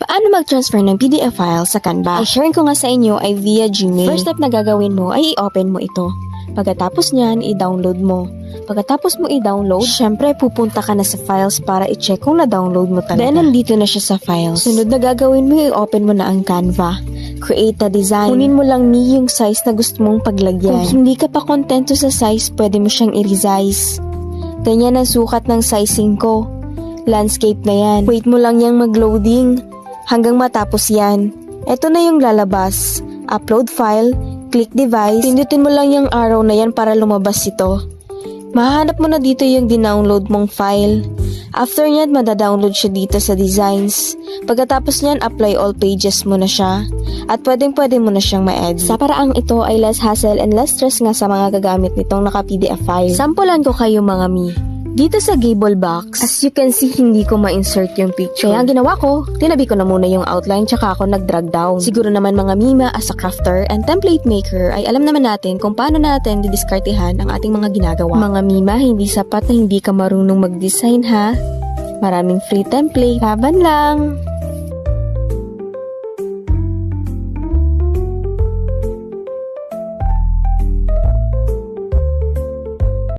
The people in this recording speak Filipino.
Paano mag-transfer ng PDF file sa Canva? Ay sharing ko nga sa inyo ay via Gmail. First step na gagawin mo ay i-open mo ito. Pagkatapos niyan, i-download mo. Pagkatapos mo i-download, syempre pupunta ka na sa files para i-check kung na-download mo talaga. Then, nandito na siya sa files. Sunod na gagawin mo, i-open mo na ang Canva. Create a design. Kunin mo lang yung size na gusto mong paglagyan. Kung hindi ka pa kontento sa size, pwede mo siyang i-resize. Ganyan ang sukat ng sizing ko. Landscape na yan. Wait mo lang yung mag-loading. Hanggang matapos yan. Ito na yung lalabas. Upload file. Click device. Pindutin mo lang yung arrow na yan para lumabas ito. Mahanap mo na dito yung dinownload mong file. After nyan, madadownload siya dito sa designs. Pagkatapos nyan, apply all pages mo na siya. At pwedeng-pwede mo na siyang ma-edit. Sa paraang ito ay less hassle and less stress nga sa mga gagamit nitong naka-PDF file. Sampulan ko kayo mga mi. Dito sa Gable box, as you can see, hindi ko ma-insert yung picture. Kaya ang ginawa ko, tinabi ko na muna yung outline tsaka ako nag-drag down. Siguro naman mga mima as a crafter and template maker ay alam naman natin kung paano natin didiskartehan ang ating mga ginagawa. Mga mima, hindi sapat na hindi ka marunong mag-design ha. Maraming free template. Laban lang!